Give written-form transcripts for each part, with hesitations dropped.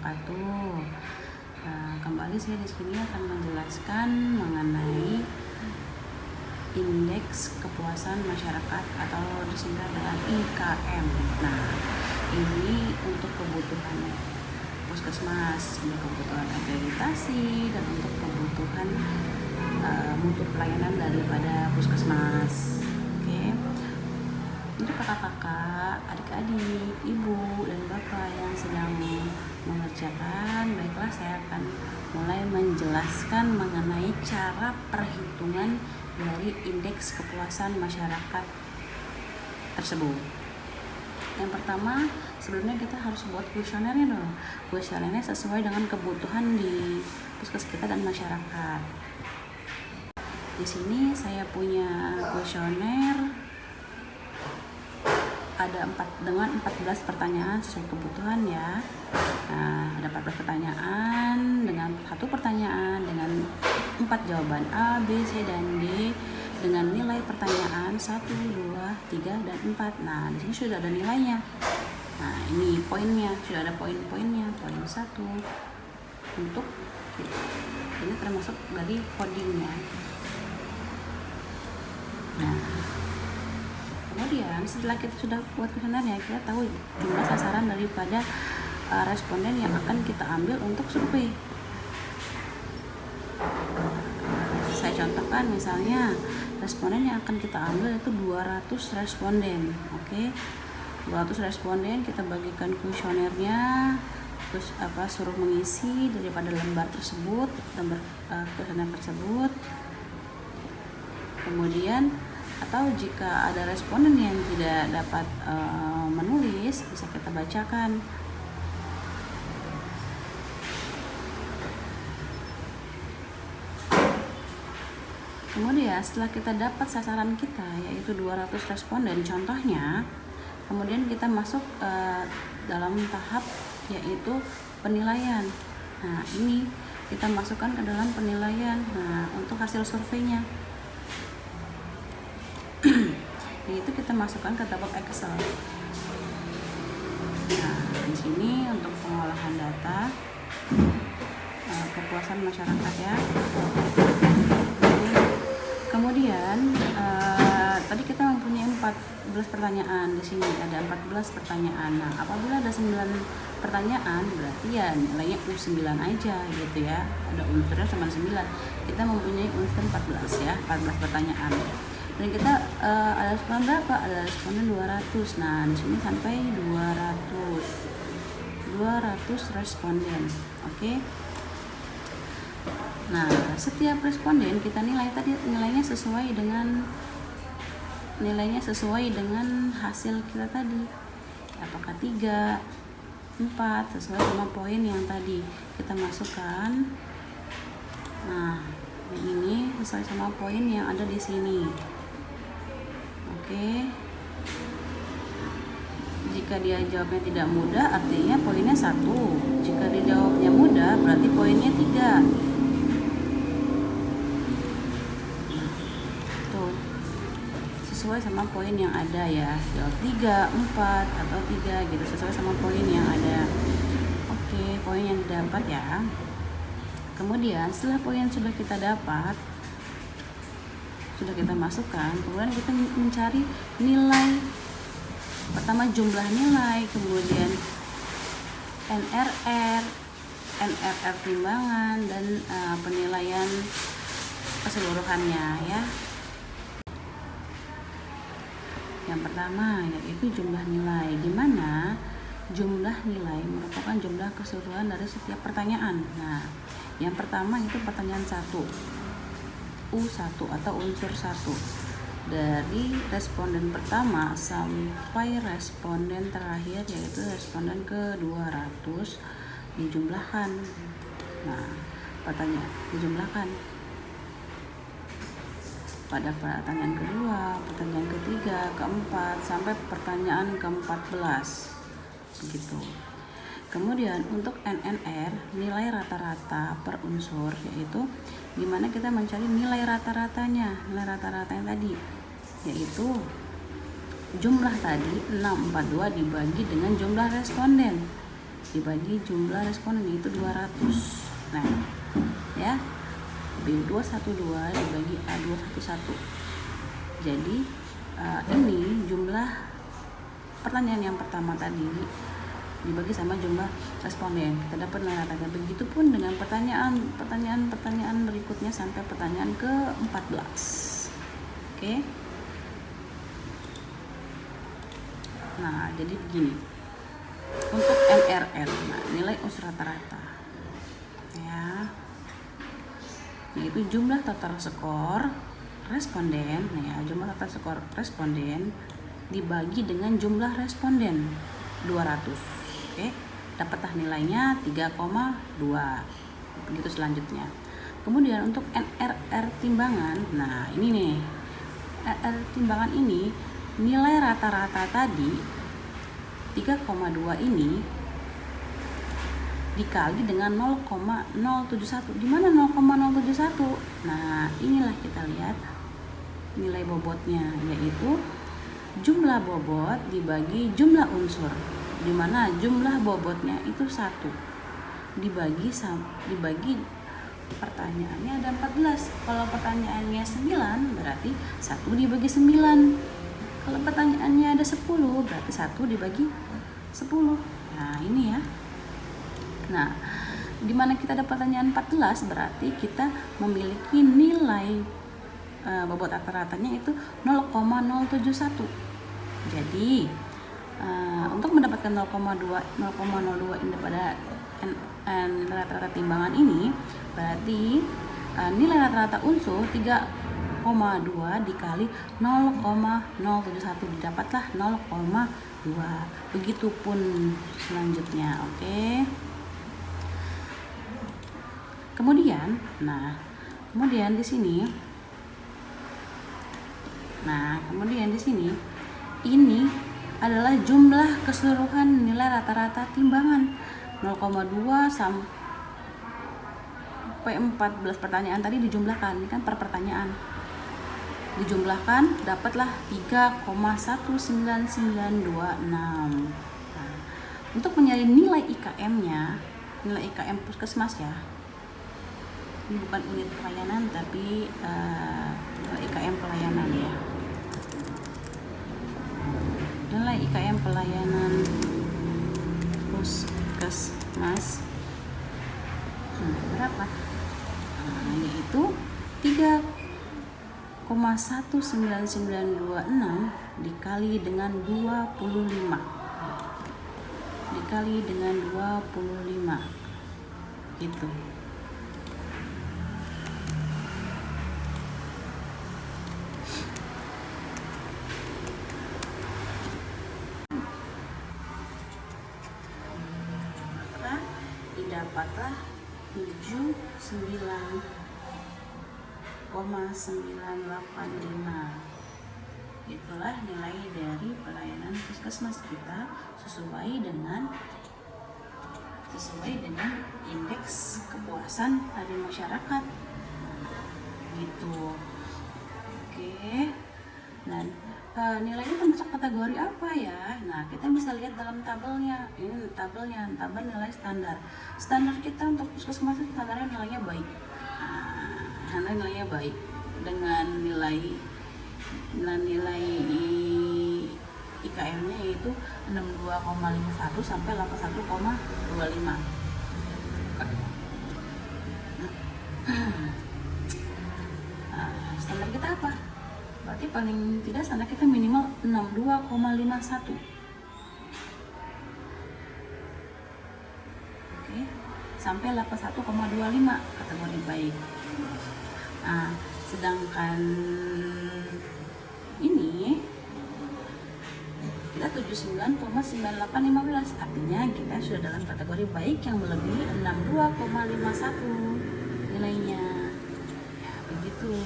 wabarakatuh. Kembali saya di sini akan menjelaskan mengenai indeks kepuasan masyarakat atau disingkat dengan IKM. Nah, ini untuk kebutuhan puskesmas, untuk kebutuhan akreditasi dan untuk kebutuhan mutu pelayanan daripada puskesmas. Oke. Untuk kakak-kakak, adik-adik, ibu dan bapak yang sedang mengerjakan, baiklah saya akan mulai menjelaskan mengenai cara perhitungan dari indeks kepuasan masyarakat tersebut. Yang pertama, sebelumnya kita harus buat kuesionernya dulu. Kuesionernya sesuai dengan kebutuhan di puskes kita dan masyarakat. Di sini saya punya kuesioner ada 14 pertanyaan sesuai kebutuhan ya. Nah, ada 14 pertanyaan dengan satu pertanyaan dengan 4 jawaban A, B, C, dan D dengan nilai pertanyaan 1, 2, 3, dan 4. Nah, di sini sudah ada nilainya. Nah, ini poinnya, sudah ada poin-poinnya. Poin 1 untuk ini termasuk dari codingnya. Nah, kemudian setelah kita sudah buat kuesionernya, kita tahu jumlah sasaran daripada responden yang akan kita ambil untuk survei. Saya contohkan misalnya responden yang akan kita ambil itu 200 responden. Oke. 200 responden kita bagikan kuesionernya, terus suruh mengisi daripada lembar tersebut, lembar kuesioner tersebut. Kemudian atau jika ada responden yang tidak dapat menulis, bisa kita bacakan. Kemudian setelah kita dapat sasaran kita yaitu 200 responden contohnya, kemudian kita masuk dalam tahap yaitu penilaian. Nah, ini kita masukkan ke dalam penilaian. Nah, untuk hasil surveinya yaitu kita masukkan ke tabel Excel. Nah, di sini untuk pengolahan data kepuasan masyarakat ya. Kemudian tadi kita mempunyai 14 pertanyaan. Di sini ada 14 pertanyaan. Nah, apabila ada 9 pertanyaan berarti ya nilainya U9 aja gitu ya. Ada unsurnya cuma 9. Kita mempunyai unsur 14 ya, 14 pertanyaan. Dan kita ada responden berapa? Ada responden 200. Nah, di sini sampai 200 responden. Oke. Nah, setiap responden kita nilai tadi nilainya sesuai dengan hasil kita tadi. Apakah 3, 4 sesuai sama poin yang tadi kita masukkan. Nah, ini sesuai sama poin yang ada di sini. Oke. Jika dia jawabnya tidak mudah, artinya poinnya 1. Jika dia jawabnya mudah, berarti poinnya 3. Tuh. Sesuai sama poin yang ada ya. Jawab 3, 4 atau 3 gitu, sesuai sama poin yang ada. Oke, poin yang didapat ya. Kemudian setelah poin sudah kita dapat, sudah kita masukkan, kemudian kita mencari nilai. Pertama jumlah nilai, kemudian NRR timbangan, dan penilaian keseluruhannya ya. Yang pertama yaitu jumlah nilai, di mana jumlah nilai merupakan jumlah keseluruhan dari setiap pertanyaan. Nah, yang pertama itu pertanyaan 1. U1 atau unsur 1 dari responden pertama sampai responden terakhir yaitu responden ke 200 dijumlahkan. Nah, pertanyaan dijumlahkan pada pertanyaan kedua, pertanyaan ketiga, keempat sampai pertanyaan ke-14 begitu. Kemudian untuk NNR, nilai rata-rata per unsur, yaitu gimana kita mencari nilai rata-ratanya. Nilai rata-rata yang tadi yaitu jumlah tadi 642 dibagi dengan jumlah responden. dibagi jumlah responden yaitu 200. Nah, ya, B212 dibagi A211. Jadi ini jumlah pertanyaan yang pertama tadi dibagi sama jumlah responden, kita dapat nilai rata. Begitupun dengan pertanyaan berikutnya sampai pertanyaan ke-14. Oke. Nah, jadi begini. Untuk NRL, nah, nilai unsur rata-rata. Ya. Yaitu jumlah total skor responden, ya, jumlah total skor responden dibagi dengan jumlah responden 200. Oke, dapatlah nilainya 3,2. Begitu selanjutnya. Kemudian untuk NRR timbangan, nah ini nih, NRR timbangan ini nilai rata-rata tadi 3,2 ini dikali dengan 0,071. Di mana 0,071? Nah, inilah kita lihat nilai bobotnya, yaitu jumlah bobot dibagi jumlah unsur, di mana jumlah bobotnya itu 1 dibagi pertanyaannya ada 14. Kalau pertanyaannya 9 berarti 1 dibagi 9. Kalau pertanyaannya ada 10 berarti 1 dibagi 10. Nah, ini ya. Nah, di mana kita ada pertanyaan 14 berarti kita memiliki nilai bobot rata-ratanya itu 0,071. Jadi untuk mendapatkan 0,02 ini pada nilai rata-rata timbangan ini, berarti nilai rata-rata unsur 3,2 dikali 0,071 didapatlah 0,2. Begitupun selanjutnya. Oke. Kemudian di sini ini adalah jumlah keseluruhan nilai rata-rata timbangan 0,2 sampai 14 pertanyaan tadi dijumlahkan. Ini kan per pertanyaan. Dijumlahkan dapatlah 3,19926. Nah, untuk mencari nilai IKM-nya, nilai IKM puskesmas ya. Ini bukan unit pelayanan tapi IKM pelayanan ya. Nilai IKM pelayanan puskesmas berapa? Yaitu 3,19926 dikali dengan 25. Gitu. Didapatlah 79,985. Itulah nilai dari pelayanan puskesmas kita sesuai dengan indeks kepuasan dari masyarakat. Gitu. Oke. Dan nilainya termasuk kategori apa ya? Nah, kita bisa lihat dalam tabelnya. Ini tabel nilai standar. Standar kita untuk puskesmas standarnya nilainya baik. Nilainya baik dengan nilai IKM-nya yaitu 62,51 sampai 81,25. Standar kita apa? Berarti paling tidak standar kita minimal 62,51. Oke, sampai 81,25 kategori baik. Nah, sedangkan ini kita 79,9815, artinya kita sudah dalam kategori baik yang melebihi 62,51 nilainya. Ya, begitu.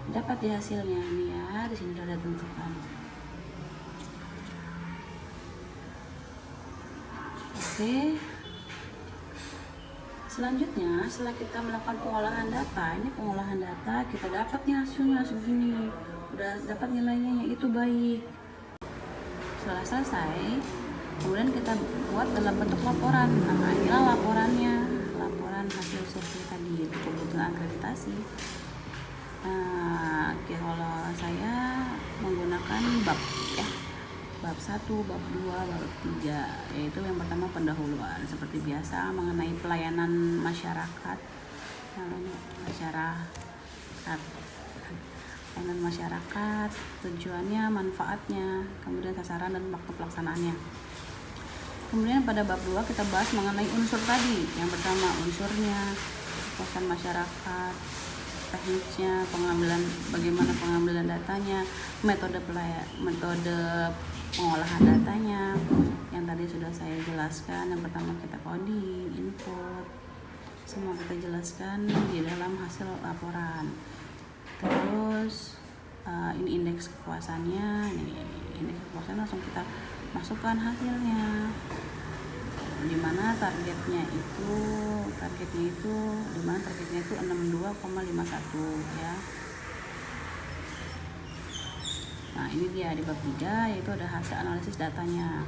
Dapat di hasilnya nih ya, di sini sudah tentukan. Oke. Selanjutnya, setelah kita melakukan pengolahan data, kita dapatnya hasilnya segini. Udah dapat nilainya yaitu baik. Setelah selesai, Kemudian kita buat dalam bentuk laporan. Nah, inilah laporannya, laporan hasil survei tadi itu kebutuhan akreditasi. Nah, kalau saya menggunakan bab ya, bab 1, bab 2, bab 3, yaitu yang pertama pendahuluan seperti biasa mengenai pelayanan masyarakat, pelayanan masyarakat, tujuannya, manfaatnya, kemudian sasaran dan waktu pelaksanaannya. Kemudian pada bab 2 kita bahas mengenai unsur tadi. Yang pertama unsurnya, kepuasan masyarakat, teknisnya, bagaimana pengambilan datanya, metode pengolahan datanya yang tadi sudah saya jelaskan. Yang pertama kita coding, input, semua kita jelaskan di dalam hasil laporan. Terus ini indeks kepuasannya, indeks kepuasan langsung kita masukkan hasilnya, dimana targetnya itu 62,51 ya. Nah, ini dia di bab 3, yaitu ada hasil analisis datanya.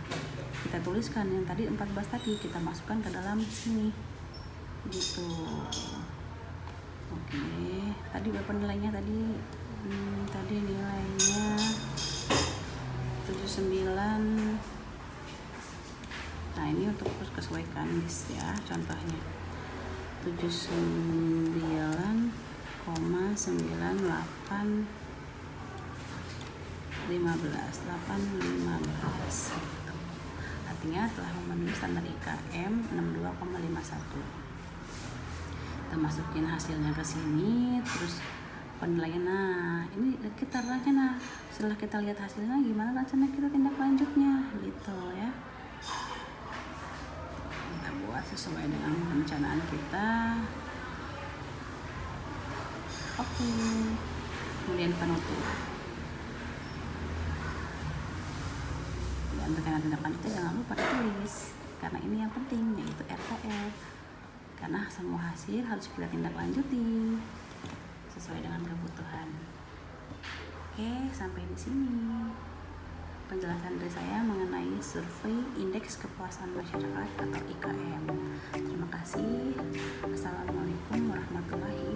Kita tuliskan yang tadi 14 tadi, kita masukkan ke dalam sini gitu. Oke, tadi berapa nilainya tadi? Tadi nilainya 79. Nah, ini untuk kesesuaikan list ya, contohnya 79,815. Artinya telah memenuhi standar IKM 62,51. Kita masukin hasilnya ke sini, terus penilaian. Nah, ini kita rencana setelah kita lihat hasilnya gimana rencana kita tindak lanjutnya gitu ya. Kita buat sesuai dengan perencanaan kita. Oke. Kemudian penutup. Dan rencana tindak lanjutnya jangan lupa ditulis, karena ini yang penting, yaitu RTL. Karena semua hasil harus kita tindak lanjuti sesuai dengan kebutuhan. Oke, sampai di sini penjelasan dari saya mengenai survei indeks kepuasan masyarakat atau IKM. Terima kasih. Assalamualaikum warahmatullahi